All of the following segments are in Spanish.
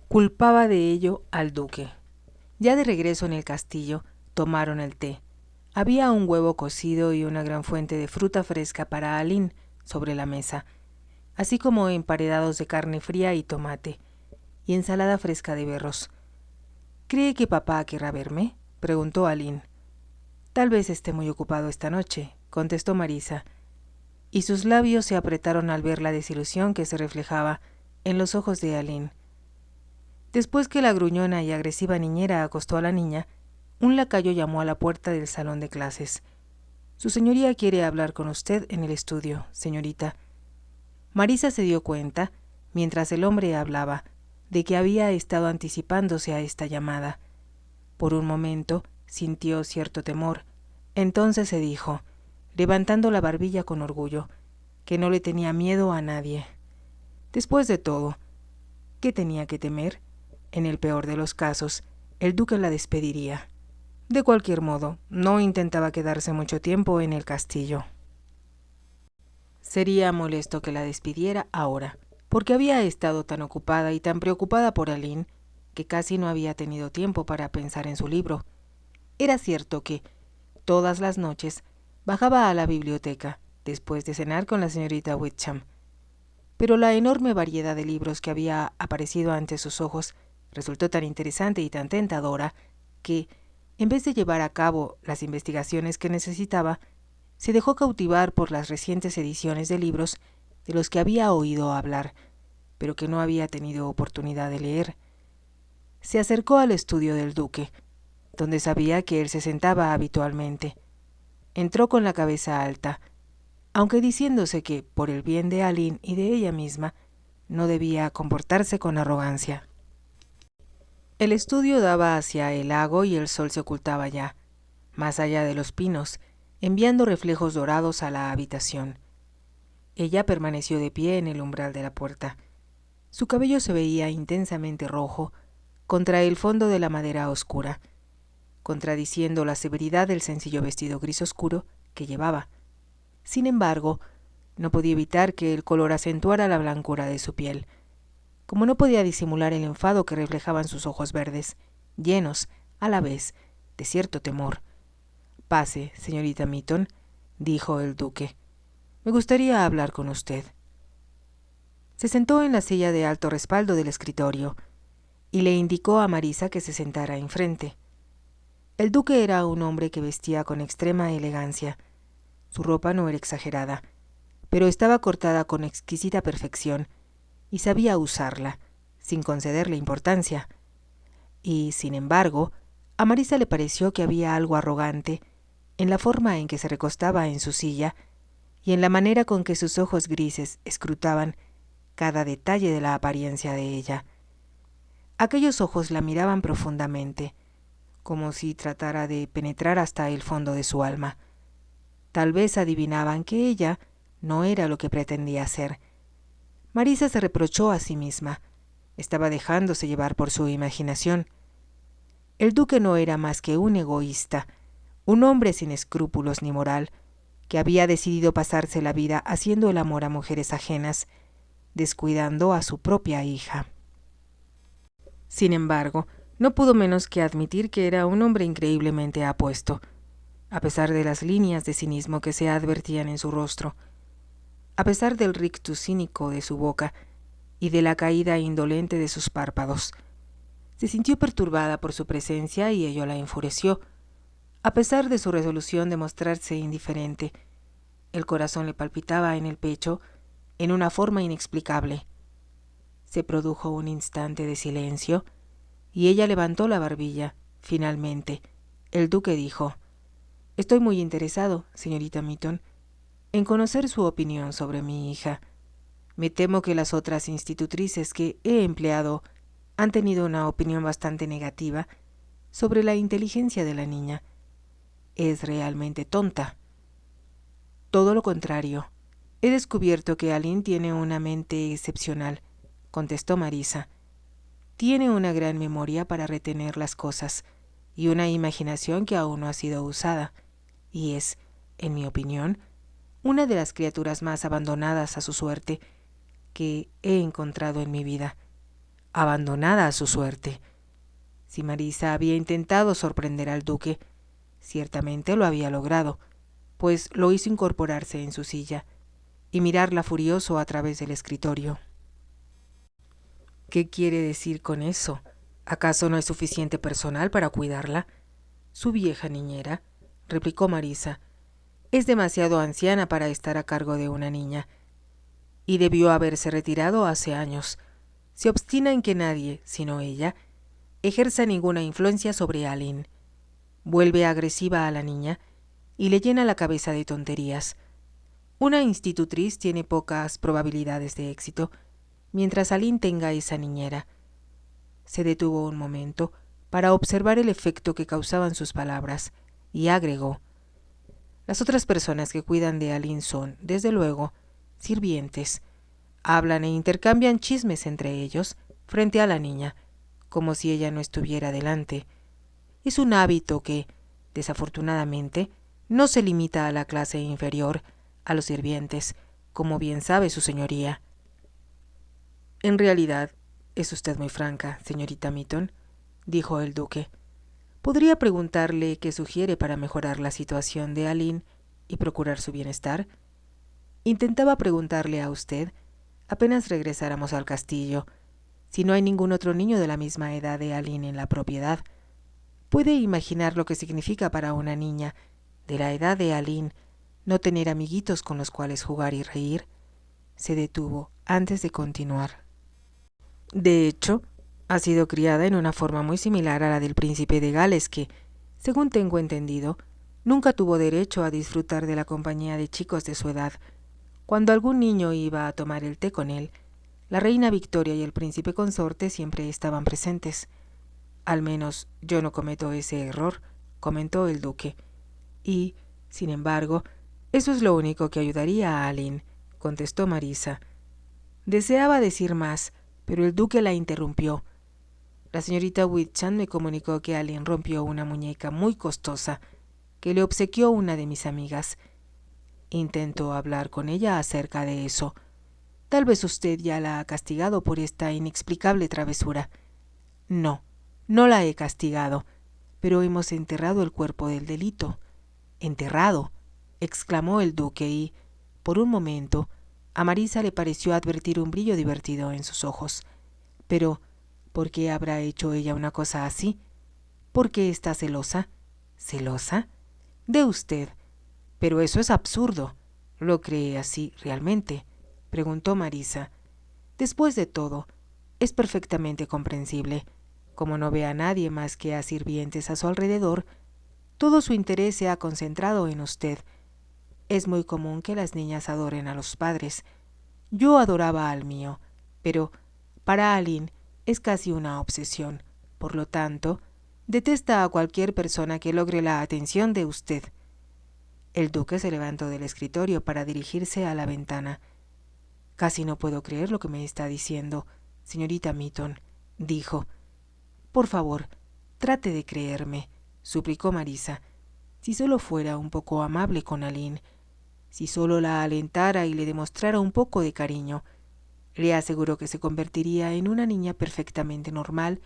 culpaba de ello al duque. Ya de regreso en el castillo, tomaron el té. Había un huevo cocido y una gran fuente de fruta fresca para Aline sobre la mesa, así como emparedados de carne fría y tomate, y ensalada fresca de berros. ¿Cree que papá querrá verme?, preguntó Aline. Tal vez esté muy ocupado esta noche, contestó Marisa, y sus labios se apretaron al ver la desilusión que se reflejaba en los ojos de Aline. Después que la gruñona y agresiva niñera acostó a la niña, un lacayo llamó a la puerta del salón de clases. «Su señoría quiere hablar con usted en el estudio, señorita». Marisa se dio cuenta, mientras el hombre hablaba, de que había estado anticipándose a esta llamada. Por un momento sintió cierto temor. Entonces se dijo, levantando la barbilla con orgullo, que no le tenía miedo a nadie. Después de todo, ¿qué tenía que temer? En el peor de los casos, el duque la despediría. De cualquier modo, no intentaba quedarse mucho tiempo en el castillo. Sería molesto que la despidiera ahora, porque había estado tan ocupada y tan preocupada por Aline que casi no había tenido tiempo para pensar en su libro. Era cierto que, todas las noches, bajaba a la biblioteca, después de cenar con la señorita Witcham. Pero la enorme variedad de libros que había aparecido ante sus ojos resultó tan interesante y tan tentadora que, en vez de llevar a cabo las investigaciones que necesitaba, se dejó cautivar por las recientes ediciones de libros de los que había oído hablar, pero que no había tenido oportunidad de leer. Se acercó al estudio del duque, donde sabía que él se sentaba habitualmente. Entró con la cabeza alta, aunque diciéndose que, por el bien de Aline y de ella misma, no debía comportarse con arrogancia. El estudio daba hacia el lago y el sol se ocultaba ya, más allá de los pinos, enviando reflejos dorados a la habitación. Ella permaneció de pie en el umbral de la puerta. Su cabello se veía intensamente rojo contra el fondo de la madera oscura, contradiciendo la severidad del sencillo vestido gris oscuro que llevaba. Sin embargo, no podía evitar que el color acentuara la blancura de su piel, como no podía disimular el enfado que reflejaban sus ojos verdes, llenos, a la vez, de cierto temor. «Pase, señorita Mitton», dijo el duque. «Me gustaría hablar con usted». Se sentó en la silla de alto respaldo del escritorio y le indicó a Marisa que se sentara enfrente. El duque era un hombre que vestía con extrema elegancia. Su ropa no era exagerada, pero estaba cortada con exquisita perfección y sabía usarla, sin concederle importancia. Y, sin embargo, a Marisa le pareció que había algo arrogante en la forma en que se recostaba en su silla y en la manera con que sus ojos grises escrutaban cada detalle de la apariencia de ella. Aquellos ojos la miraban profundamente, como si tratara de penetrar hasta el fondo de su alma. Tal vez adivinaban que ella no era lo que pretendía ser. Marisa se reprochó a sí misma. Estaba dejándose llevar por su imaginación. El duque no era más que un egoísta, un hombre sin escrúpulos ni moral, que había decidido pasarse la vida haciendo el amor a mujeres ajenas, descuidando a su propia hija. Sin embargo, no pudo menos que admitir que era un hombre increíblemente apuesto, a pesar de las líneas de cinismo que se advertían en su rostro, a pesar del rictus cínico de su boca y de la caída indolente de sus párpados. Se sintió perturbada por su presencia y ello la enfureció. A pesar de su resolución de mostrarse indiferente, el corazón le palpitaba en el pecho en una forma inexplicable. Se produjo un instante de silencio y ella levantó la barbilla. Finalmente, el duque dijo: «Estoy muy interesado, señorita Mitton, en conocer su opinión sobre mi hija. Me temo que las otras institutrices que he empleado han tenido una opinión bastante negativa sobre la inteligencia de la niña. Es realmente tonta». «Todo lo contrario. He descubierto que Aline tiene una mente excepcional», contestó Marisa. «Tiene una gran memoria para retener las cosas y una imaginación que aún no ha sido usada, y es, en mi opinión, una de las criaturas más abandonadas a su suerte que he encontrado en mi vida. abandonada a su suerte. Si Marisa había intentado sorprender al duque, ciertamente lo había logrado, pues lo hizo incorporarse en su silla y mirarla furioso a través del escritorio. ¿Qué quiere decir con eso? ¿Acaso no es suficiente personal para cuidarla? Su vieja niñera, replicó Marisa, es demasiado anciana para estar a cargo de una niña, y debió haberse retirado hace años. Se obstina en que nadie, sino ella, ejerza ninguna influencia sobre Aline. Vuelve agresiva a la niña y le llena la cabeza de tonterías. Una institutriz tiene pocas probabilidades de éxito, mientras Aline tenga esa niñera. Se detuvo un momento para observar el efecto que causaban sus palabras, y agregó: las otras personas que cuidan de Aline son, desde luego, sirvientes. Hablan e intercambian chismes entre ellos frente a la niña, como si ella no estuviera delante. Es un hábito que, desafortunadamente, no se limita a la clase inferior, a los sirvientes, como bien sabe su señoría. En realidad, es usted muy franca, señorita Mitton, dijo el duque. ¿Podría preguntarle qué sugiere para mejorar la situación de Aline y procurar su bienestar? Intentaba preguntarle a usted, apenas regresáramos al castillo, si no hay ningún otro niño de la misma edad de Aline en la propiedad. ¿Puede imaginar lo que significa para una niña de la edad de Aline no tener amiguitos con los cuales jugar y reír? Se detuvo antes de continuar. De hecho, ha sido criada en una forma muy similar a la del príncipe de Gales que, según tengo entendido, nunca tuvo derecho a disfrutar de la compañía de chicos de su edad. Cuando algún niño iba a tomar el té con él, la reina Victoria y el príncipe consorte siempre estaban presentes. Al menos yo no cometo ese error, comentó el duque. Y, sin embargo, eso es lo único que ayudaría a Aline, contestó Marisa. Deseaba decir más, pero el duque la interrumpió. La señorita Whitchamp me comunicó que Aline rompió una muñeca muy costosa que le obsequió una de mis amigas. Intento hablar con ella acerca de eso. Tal vez usted ya la ha castigado por esta inexplicable travesura. No, no la he castigado, pero hemos enterrado el cuerpo del delito. —¿Enterrado? —exclamó el duque y, por un momento, a Marisa le pareció advertir un brillo divertido en sus ojos. Pero, ¿por qué habrá hecho ella una cosa así? ¿Por qué está celosa? ¿Celosa? De usted. Pero eso es absurdo. ¿Lo cree así realmente? Preguntó Marisa. Después de todo, es perfectamente comprensible. Como no ve a nadie más que a sirvientes a su alrededor, todo su interés se ha concentrado en usted. Es muy común que las niñas adoren a los padres. Yo adoraba al mío, pero para Aline es casi una obsesión. Por lo tanto, detesta a cualquier persona que logre la atención de usted. El duque se levantó del escritorio para dirigirse a la ventana. Casi no puedo creer lo que me está diciendo, señorita Mitton, dijo. Por favor, trate de creerme, suplicó Marisa. Si solo fuera un poco amable con Aline, si solo la alentara y le demostrara un poco de cariño, le aseguro que se convertiría en una niña perfectamente normal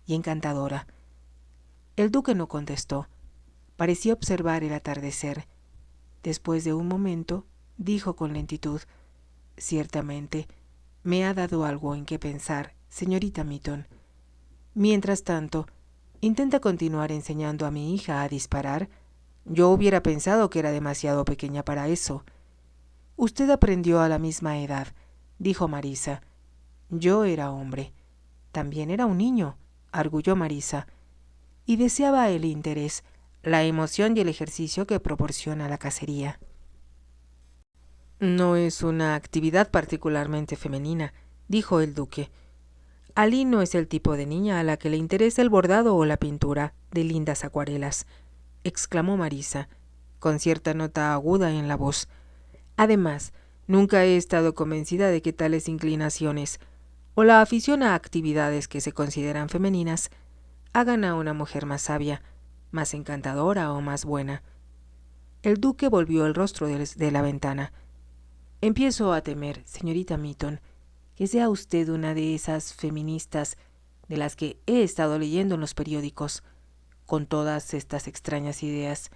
y encantadora. El duque no contestó. Parecía observar el atardecer. Después de un momento, dijo con lentitud: ciertamente, me ha dado algo en qué pensar, señorita Mitton. Mientras tanto, ¿intenta continuar enseñando a mi hija a disparar? Yo hubiera pensado que era demasiado pequeña para eso. Usted aprendió a la misma edad, dijo Marisa. Yo era hombre. También era un niño, arguyó Marisa, y deseaba el interés, la emoción y el ejercicio que proporciona la cacería. No es una actividad particularmente femenina, dijo el duque. Aline no es el tipo de niña a la que le interesa el bordado o la pintura de lindas acuarelas, exclamó Marisa, con cierta nota aguda en la voz. Además, nunca he estado convencida de que tales inclinaciones, o la afición a actividades que se consideran femeninas, hagan a una mujer más sabia, más encantadora o más buena. El duque volvió el rostro de la ventana. Empiezo a temer, señorita Mitton, que sea usted una de esas feministas de las que he estado leyendo en los periódicos, con todas estas extrañas ideas,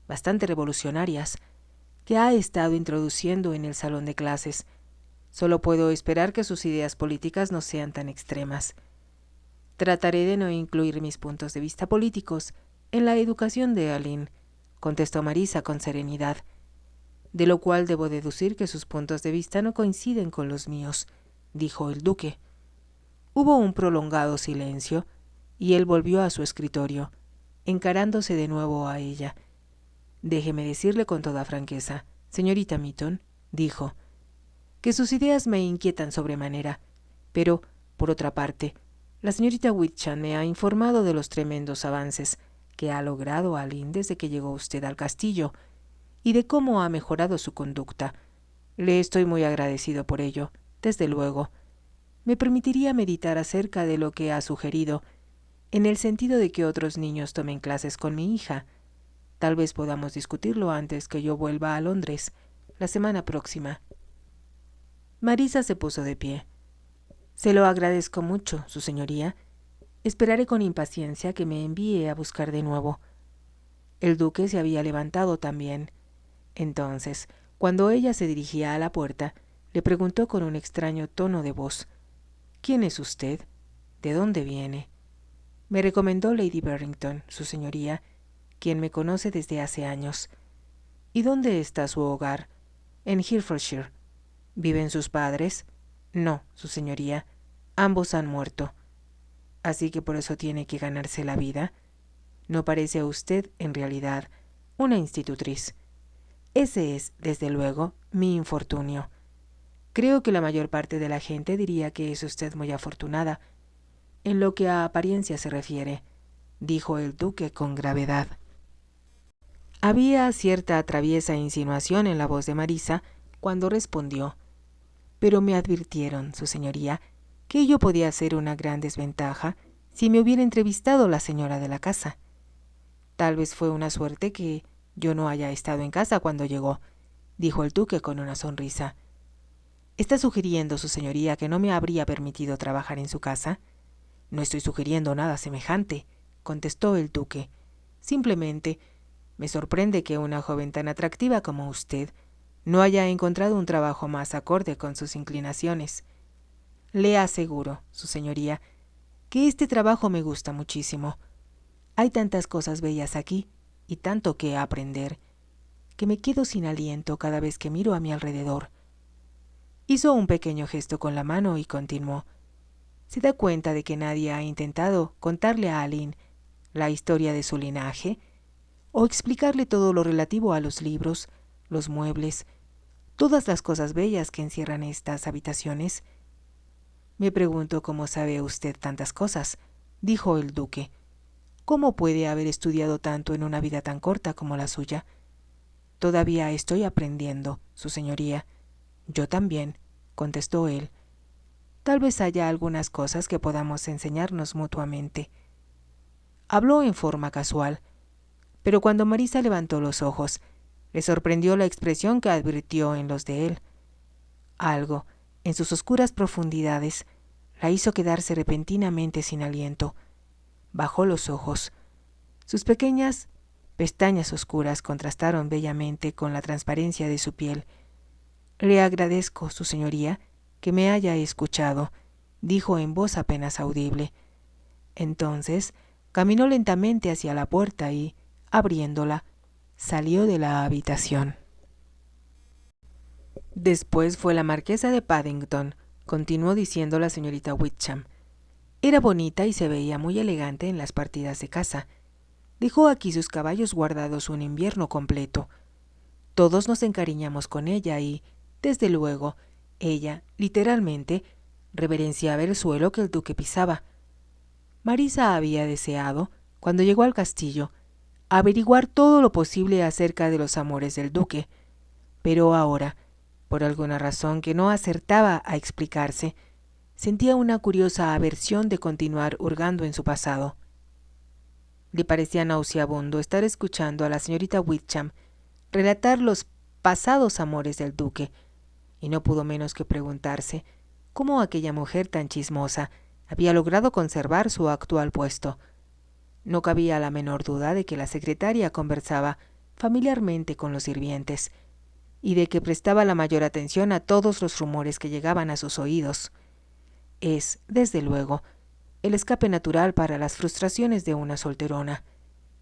bastante revolucionarias, que ha estado introduciendo en el salón de clases. Solo puedo esperar que sus ideas políticas no sean tan extremas. Trataré de no incluir mis puntos de vista políticos en la educación de Aline, contestó Marisa con serenidad, de lo cual debo deducir que sus puntos de vista no coinciden con los míos, dijo el duque. Hubo un prolongado silencio, y él volvió a su escritorio, encarándose de nuevo a ella. Déjeme decirle con toda franqueza, señorita Mitton, dijo, que sus ideas me inquietan sobremanera, pero, por otra parte, la señorita Whitchamp me ha informado de los tremendos avances que ha logrado Aline desde que llegó usted al castillo, y de cómo ha mejorado su conducta. Le estoy muy agradecido por ello, desde luego. Me permitiría meditar acerca de lo que ha sugerido, en el sentido de que otros niños tomen clases con mi hija. Tal vez podamos discutirlo antes que yo vuelva a Londres, la semana próxima. Marisa se puso de pie. Se lo agradezco mucho, su señoría. Esperaré con impaciencia que me envíe a buscar de nuevo. El duque se había levantado también. Entonces, cuando ella se dirigía a la puerta, le preguntó con un extraño tono de voz: ¿Quién es usted? ¿De dónde viene? Me recomendó Lady Barrington, su señoría, quien me conoce desde hace años. ¿Y dónde está su hogar? En Herefordshire. ¿Viven sus padres? No, su señoría. Ambos han muerto. ¿Así que por eso tiene que ganarse la vida? No parece a usted, en realidad, una institutriz. Ese es, desde luego, mi infortunio. Creo que la mayor parte de la gente diría que es usted muy afortunada, en lo que a apariencia se refiere, dijo el duque con gravedad. Había cierta traviesa insinuación en la voz de Marisa cuando respondió: pero me advirtieron, su señoría, que ello podía ser una gran desventaja si me hubiera entrevistado la señora de la casa. Tal vez fue una suerte que yo no haya estado en casa cuando llegó, dijo el duque con una sonrisa. ¿Está sugiriendo, su señoría, que no me habría permitido trabajar en su casa? No estoy sugiriendo nada semejante, contestó el duque. Simplemente me sorprende que una joven tan atractiva como usted no haya encontrado un trabajo más acorde con sus inclinaciones. Le aseguro, su señoría, que este trabajo me gusta muchísimo. Hay tantas cosas bellas aquí y tanto que aprender, que me quedo sin aliento cada vez que miro a mi alrededor. Hizo un pequeño gesto con la mano y continuó. ¿Se da cuenta de que nadie ha intentado contarle a Aline la historia de su linaje, o explicarle todo lo relativo a los libros, los muebles, todas las cosas bellas que encierran estas habitaciones? Me pregunto cómo sabe usted tantas cosas, dijo el duque. ¿Cómo puede haber estudiado tanto en una vida tan corta como la suya? Todavía estoy aprendiendo, su señoría. Yo también, contestó él. Tal vez haya algunas cosas que podamos enseñarnos mutuamente. Habló en forma casual, pero cuando Marisa levantó los ojos, le sorprendió la expresión que advirtió en los de él. Algo, en sus oscuras profundidades, la hizo quedarse repentinamente sin aliento. Bajó los ojos. Sus pequeñas pestañas oscuras contrastaron bellamente con la transparencia de su piel. Le agradezco, su señoría, que me haya escuchado, dijo en voz apenas audible. Entonces caminó lentamente hacia la puerta y, abriéndola, salió de la habitación. Después fue la marquesa de Paddington, continuó diciendo la señorita Whitchamp. Era bonita y se veía muy elegante en las partidas de caza. Dejó aquí sus caballos guardados un invierno completo. Todos nos encariñamos con ella y, desde luego, ella, literalmente, reverenciaba el suelo que el duque pisaba. Marisa había deseado, cuando llegó al castillo, averiguar todo lo posible acerca de los amores del duque, pero ahora, por alguna razón que no acertaba a explicarse, sentía una curiosa aversión de continuar hurgando en su pasado. Le parecía nauseabundo estar escuchando a la señorita Whitchamp relatar los pasados amores del duque, y no pudo menos que preguntarse cómo aquella mujer tan chismosa había logrado conservar su actual puesto. No cabía la menor duda de que la secretaria conversaba familiarmente con los sirvientes y de que prestaba la mayor atención a todos los rumores que llegaban a sus oídos. Es, desde luego, el escape natural para las frustraciones de una solterona,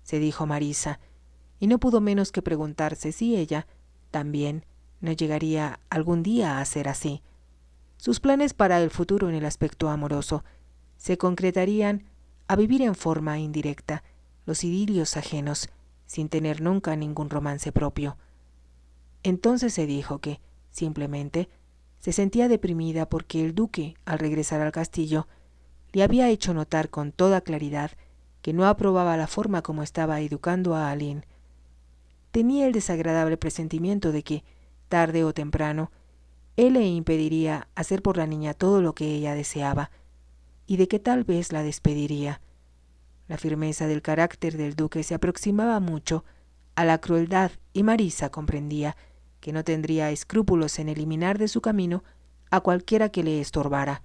se dijo Marisa, y no pudo menos que preguntarse si ella, también, no llegaría algún día a ser así. Sus planes para el futuro en el aspecto amoroso se concretarían a vivir en forma indirecta los idilios ajenos, sin tener nunca ningún romance propio. Entonces se dijo que, simplemente, se sentía deprimida porque el duque, al regresar al castillo, le había hecho notar con toda claridad que no aprobaba la forma como estaba educando a Aline. Tenía el desagradable presentimiento de que, tarde o temprano, él le impediría hacer por la niña todo lo que ella deseaba, y de que tal vez la despediría. La firmeza del carácter del duque se aproximaba mucho a la crueldad, y Marisa comprendía que no tendría escrúpulos en eliminar de su camino a cualquiera que le estorbara.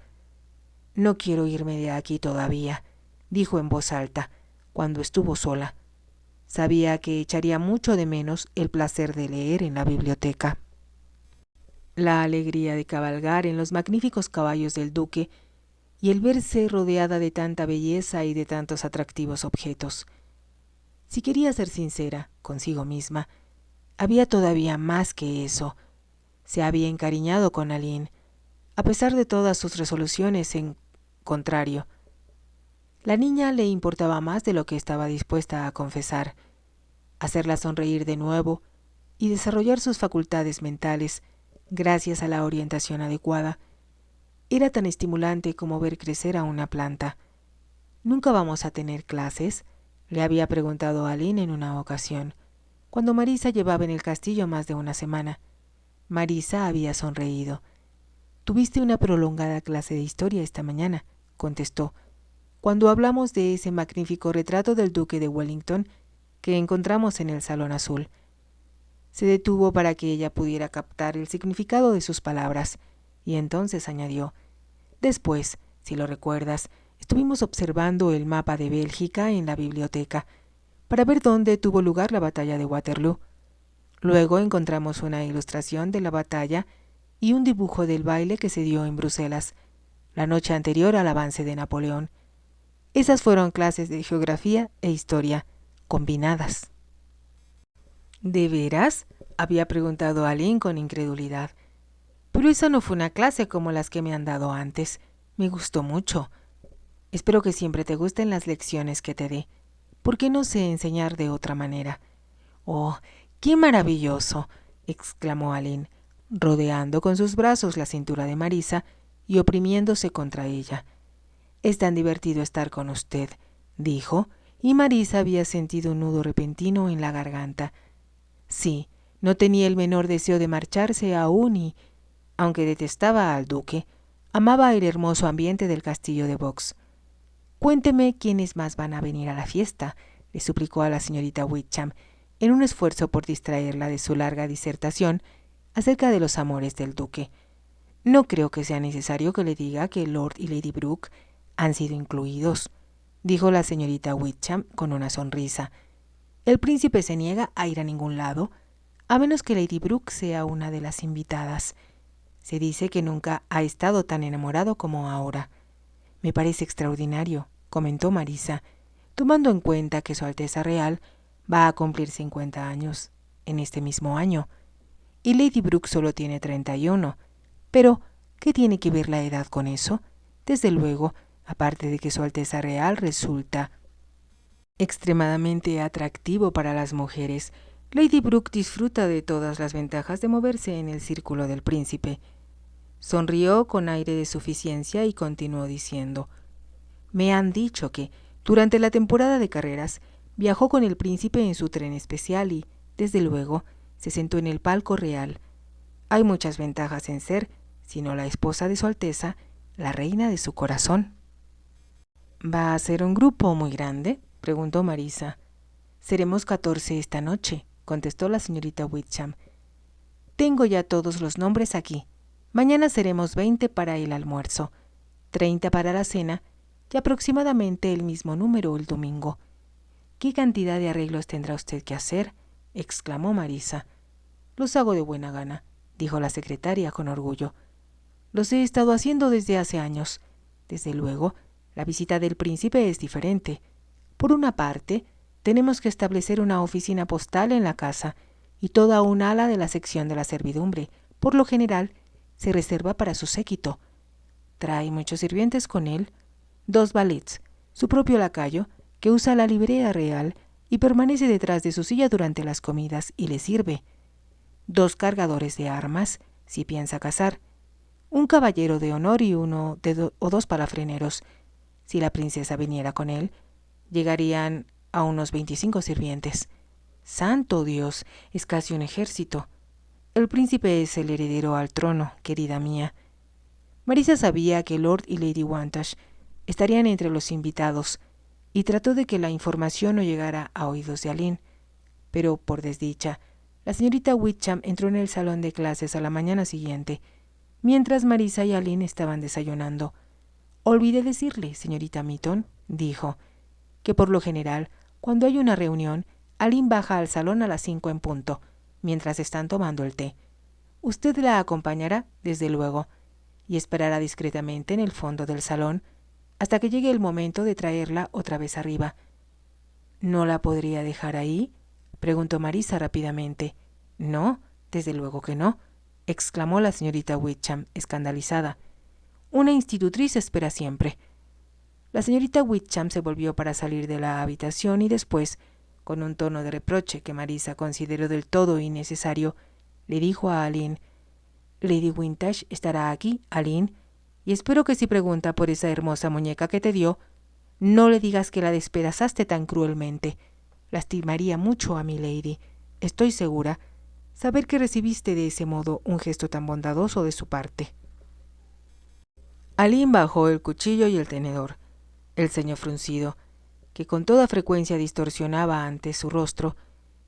«No quiero irme de aquí todavía», dijo en voz alta, cuando estuvo sola. Sabía que echaría mucho de menos el placer de leer en la biblioteca. La alegría de cabalgar en los magníficos caballos del duque y el verse rodeada de tanta belleza y de tantos atractivos objetos. Si quería ser sincera consigo misma, había todavía más que eso. Se había encariñado con Aline, a pesar de todas sus resoluciones en contrario. La niña le importaba más de lo que estaba dispuesta a confesar. Hacerla sonreír de nuevo y desarrollar sus facultades mentales gracias a la orientación adecuada era tan estimulante como ver crecer a una planta. «¿Nunca vamos a tener clases?», le había preguntado Aline en una ocasión, cuando Marisa llevaba en el castillo más de una semana. Marisa había sonreído. «Tuviste una prolongada clase de historia esta mañana», contestó, «cuando hablamos de ese magnífico retrato del duque de Wellington que encontramos en el Salón Azul». Se detuvo para que ella pudiera captar el significado de sus palabras, y entonces añadió: «Después, si lo recuerdas, estuvimos observando el mapa de Bélgica en la biblioteca para ver dónde tuvo lugar la batalla de Waterloo. Luego encontramos una ilustración de la batalla y un dibujo del baile que se dio en Bruselas, la noche anterior al avance de Napoleón. Esas fueron clases de geografía e historia, combinadas». «¿De veras?», había preguntado Aline con incredulidad. «Pero esa no fue una clase como las que me han dado antes. Me gustó mucho. Espero que siempre te gusten las lecciones que te dé, porque no sé enseñar de otra manera». «¡Oh, qué maravilloso!», exclamó Aline, rodeando con sus brazos la cintura de Marisa y oprimiéndose contra ella. «Es tan divertido estar con usted», dijo, y Marisa había sentido un nudo repentino en la garganta. Sí, no tenía el menor deseo de marcharse aún y, aunque detestaba al duque, amaba el hermoso ambiente del castillo de Box. «Cuénteme quiénes más van a venir a la fiesta», le suplicó a la señorita Wickham, en un esfuerzo por distraerla de su larga disertación acerca de los amores del duque. «No creo que sea necesario que le diga que Lord y Lady Brooke han sido incluidos», dijo la señorita Wickham con una sonrisa. «El príncipe se niega a ir a ningún lado, a menos que Lady Brooke sea una de las invitadas. Se dice que nunca ha estado tan enamorado como ahora». «Me parece extraordinario», comentó Marisa, tomando en cuenta que Su Alteza Real va a cumplir 50 años en este mismo año, y Lady Brooke solo tiene 31. Pero, ¿qué tiene que ver la edad con eso? Desde luego, aparte de que Su Alteza Real resulta extremadamente atractivo para las mujeres, Lady Brooke disfruta de todas las ventajas de moverse en el círculo del príncipe». Sonrió con aire de suficiencia y continuó diciendo: «Me han dicho que, durante la temporada de carreras, viajó con el príncipe en su tren especial y, desde luego, se sentó en el palco real. Hay muchas ventajas en ser, si no la esposa de Su Alteza, la reina de su corazón». «¿Va a ser un grupo muy grande?», preguntó Marisa. «Seremos 14 esta noche», contestó la señorita Wickham. «Tengo ya todos los nombres aquí. Mañana seremos 20 para el almuerzo, 30 para la cena y aproximadamente el mismo número el domingo. —¿Qué cantidad de arreglos tendrá usted que hacer? —exclamó Marisa. —Los hago de buena gana —dijo la secretaria con orgullo—. Los he estado haciendo desde hace años. Desde luego, la visita del príncipe es diferente. Por una parte, tenemos que establecer una oficina postal en la casa y toda un ala de la sección de la servidumbre, por lo general, se reserva para su séquito. Trae muchos sirvientes con él, 2 valets, su propio lacayo, que usa la librea real y permanece detrás de su silla durante las comidas y le sirve, 2 cargadores de armas, si piensa cazar, un caballero de honor y uno o dos palafreneros. Si la princesa viniera con él, llegarían a unos 25 sirvientes. ¡Santo Dios! Es casi un ejército. El príncipe es el heredero al trono, querida mía. Marisa sabía que Lord y Lady Wantage estarían entre los invitados y trató de que la información no llegara a oídos de Aline, pero, por desdicha, la señorita Witcham entró en el salón de clases a la mañana siguiente, mientras Marisa y Aline estaban desayunando. «Olvidé decirle, señorita Mitton», dijo, «que por lo general, cuando hay una reunión, Aline baja al salón a las 5 en punto, mientras están tomando el té. Usted la acompañará, desde luego, y esperará discretamente en el fondo del salón hasta que llegue el momento de traerla otra vez arriba». «¿No la podría dejar ahí?», preguntó Marisa rápidamente. «No, desde luego que no», exclamó la señorita Witcham, escandalizada. «Una institutriz espera siempre». La señorita Witcham se volvió para salir de la habitación y después, con un tono de reproche que Marisa consideró del todo innecesario, le dijo a Aline: «Lady Wantage estará aquí, Aline, y espero que si pregunta por esa hermosa muñeca que te dio, no le digas que la despedazaste tan cruelmente. Lastimaría mucho a mi lady, estoy segura, saber que recibiste de ese modo un gesto tan bondadoso de su parte». Aline bajó el cuchillo y el tenedor. El ceño fruncido, que con toda frecuencia distorsionaba ante su rostro,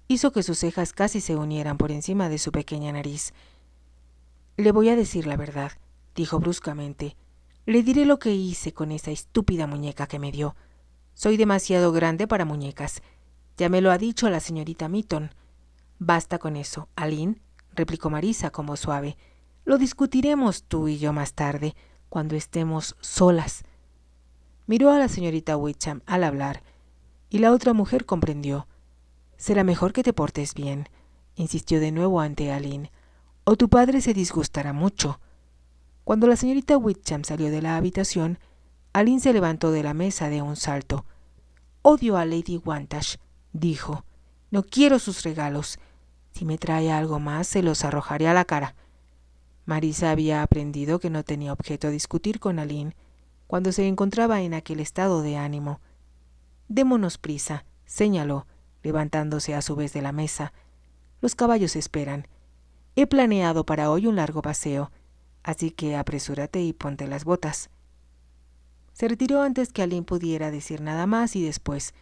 hizo que sus cejas casi se unieran por encima de su pequeña nariz. «Le voy a decir la verdad», dijo bruscamente. «Le diré lo que hice con esa estúpida muñeca que me dio. Soy demasiado grande para muñecas. Ya me lo ha dicho la señorita Mitton». «Basta con eso, Aline», replicó Marisa con voz suave. «Lo discutiremos tú y yo más tarde, cuando estemos solas». Miró a la señorita Witcham al hablar, y la otra mujer comprendió. «Será mejor que te portes bien», insistió de nuevo ante Aline, «o tu padre se disgustará mucho». Cuando la señorita Witcham salió de la habitación, Aline se levantó de la mesa de un salto. «Odio a Lady Wantage», dijo. «No quiero sus regalos. Si me trae algo más, se los arrojaré a la cara». Marisa había aprendido que no tenía objeto discutir con Aline cuando se encontraba en aquel estado de ánimo. «Démonos prisa», señaló, levantándose a su vez de la mesa. «Los caballos esperan. He planeado para hoy un largo paseo, así que apresúrate y ponte las botas». Se retiró antes que Aline pudiera decir nada más y después,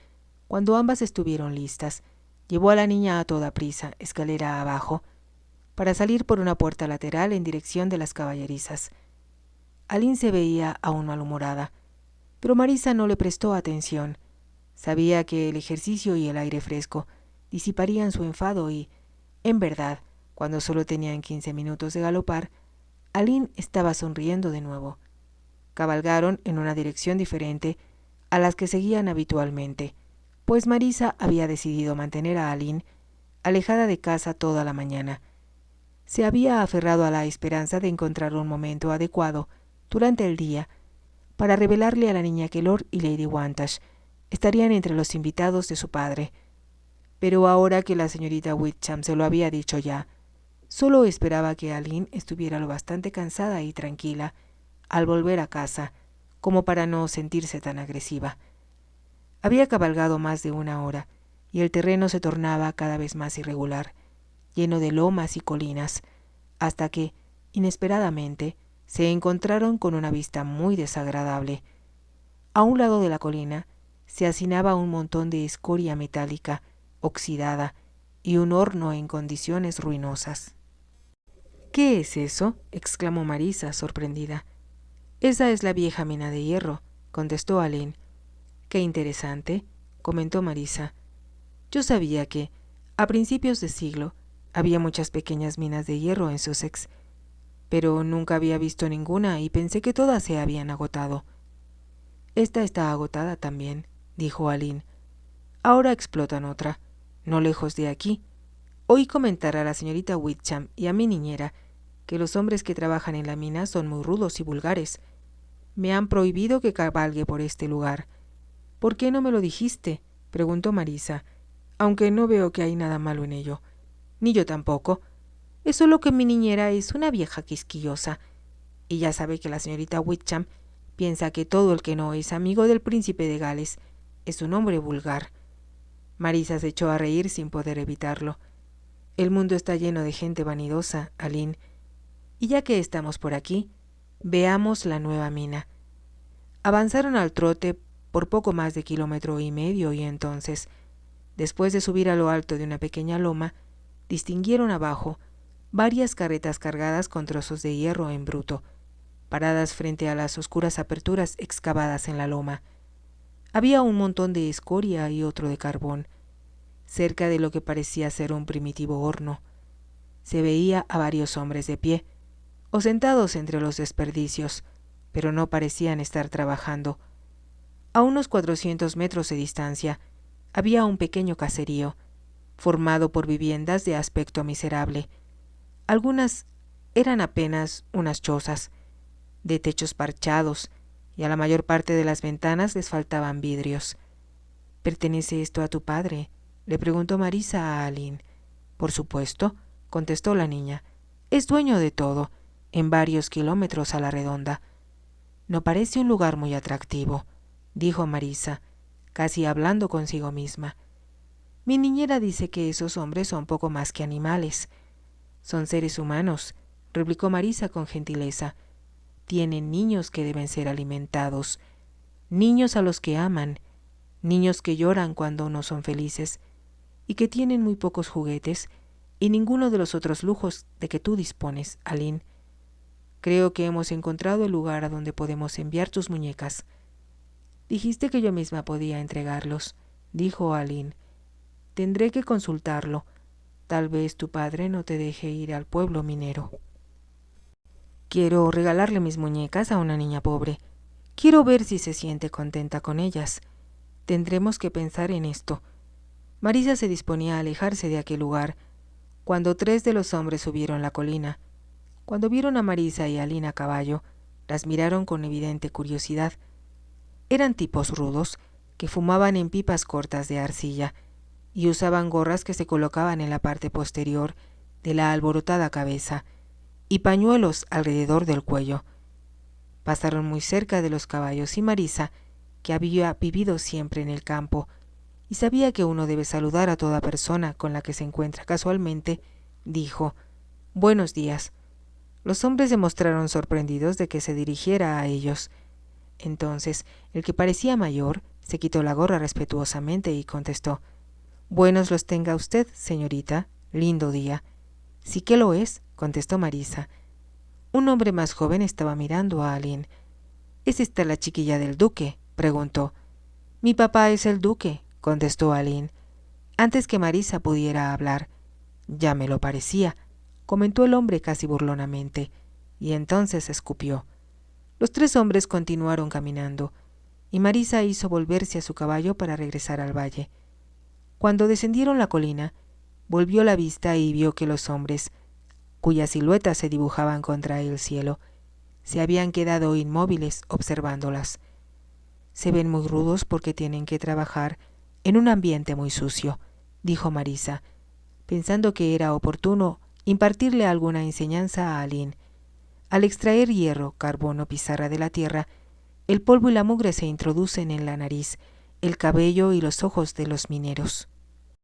cuando ambas estuvieron listas, llevó a la niña a toda prisa, escalera abajo, para salir por una puerta lateral en dirección de las caballerizas. Aline se veía aún malhumorada, pero Marisa no le prestó atención. Sabía que el ejercicio y el aire fresco disiparían su enfado y, en verdad, cuando solo tenían 15 minutos de galopar, Aline estaba sonriendo de nuevo. Cabalgaron en una dirección diferente a las que seguían habitualmente, pues Marisa había decidido mantener a Aline alejada de casa toda la mañana. Se había aferrado a la esperanza de encontrar un momento adecuado durante el día para revelarle a la niña que Lord y Lady Wantage estarían entre los invitados de su padre. Pero ahora que la señorita Witcham se lo había dicho ya, solo esperaba que Aline estuviera lo bastante cansada y tranquila al volver a casa como para no sentirse tan agresiva. Había cabalgado más de 1 hora y el terreno se tornaba cada vez más irregular, lleno de lomas y colinas, hasta que, inesperadamente, se encontraron con una vista muy desagradable. A un lado de la colina se hacinaba un montón de escoria metálica, oxidada, y un horno en condiciones ruinosas. —¿Qué es eso? —exclamó Marisa, sorprendida. —Esa es la vieja mina de hierro —contestó Aline. —Qué interesante —comentó Marisa—. Yo sabía que, a principios de siglo, había muchas pequeñas minas de hierro en Sussex, pero nunca había visto ninguna y pensé que todas se habían agotado. —Esta está agotada también —dijo Aline—. Ahora explotan otra, no lejos de aquí. Oí comentar a la señorita Witcham y a mi niñera que los hombres que trabajan en la mina son muy rudos y vulgares. Me han prohibido que cabalgue por este lugar. —¿Por qué no me lo dijiste? —preguntó Marisa—, aunque no veo que hay nada malo en ello. —Ni yo tampoco. Es solo que mi niñera es una vieja quisquillosa, y ya sabe que la señorita Witcham piensa que todo el que no es amigo del príncipe de Gales es un hombre vulgar. Marisa se echó a reír sin poder evitarlo. El mundo está lleno de gente vanidosa, Aline. Y ya que estamos por aquí, veamos la nueva mina. Avanzaron al trote por poco más de 1,5 kilómetros y entonces, después de subir a lo alto de una pequeña loma, distinguieron abajo varias carretas cargadas con trozos de hierro en bruto, paradas frente a las oscuras aperturas excavadas en la loma. Había un montón de escoria y otro de carbón, cerca de lo que parecía ser un primitivo horno. Se veía a varios hombres de pie, o sentados entre los desperdicios, pero no parecían estar trabajando. A unos 400 metros de distancia había un pequeño caserío, formado por viviendas de aspecto miserable. Algunas eran apenas unas chozas, de techos parchados, y a la mayor parte de las ventanas les faltaban vidrios. —¿Pertenece esto a tu padre? —le preguntó Marisa a Aline. —Por supuesto —contestó la niña—, es dueño de todo, en varios kilómetros a la redonda. —No parece un lugar muy atractivo —dijo Marisa, casi hablando consigo misma. Mi niñera dice que esos hombres son poco más que animales. —Son seres humanos —replicó Marisa con gentileza—. Tienen niños que deben ser alimentados, niños a los que aman, niños que lloran cuando no son felices, y que tienen muy pocos juguetes y ninguno de los otros lujos de que tú dispones, Aline. Creo que hemos encontrado el lugar a donde podemos enviar tus muñecas. —Dijiste que yo misma podía entregarlos —dijo Aline—. Tendré que consultarlo. Tal vez tu padre no te deje ir al pueblo minero. Quiero regalarle mis muñecas a una niña pobre. Quiero ver si se siente contenta con ellas. Tendremos que pensar en esto. Marisa se disponía a alejarse de aquel lugar, cuando 3 de los hombres subieron la colina. Cuando vieron a Marisa y a Aline a caballo, las miraron con evidente curiosidad. Eran tipos rudos, que fumaban en pipas cortas de arcilla, y usaban gorras que se colocaban en la parte posterior de la alborotada cabeza, y pañuelos alrededor del cuello. Pasaron muy cerca de los caballos y Marisa, que había vivido siempre en el campo y sabía que uno debe saludar a toda persona con la que se encuentra casualmente, dijo: «Buenos días». Los hombres se mostraron sorprendidos de que se dirigiera a ellos. Entonces, el que parecía mayor se quitó la gorra respetuosamente y contestó: «Buenos los tenga usted, señorita. Lindo día». «Sí que lo es», contestó Marisa. Un hombre más joven estaba mirando a Aline. «¿Es esta la chiquilla del duque?», preguntó. «Mi papá es el duque», contestó Aline, antes que Marisa pudiera hablar. «Ya me lo parecía», comentó el hombre casi burlonamente, y entonces escupió. Los 3 hombres continuaron caminando, y Marisa hizo volverse a su caballo para regresar al valle. Cuando descendieron la colina, volvió la vista y vio que los hombres, cuyas siluetas se dibujaban contra el cielo, se habían quedado inmóviles observándolas. «Se ven muy rudos porque tienen que trabajar en un ambiente muy sucio», dijo Marisa, pensando que era oportuno impartirle alguna enseñanza a Aline. Al extraer hierro, carbón o pizarra de la tierra, el polvo y la mugre se introducen en la nariz, el cabello y los ojos de los mineros.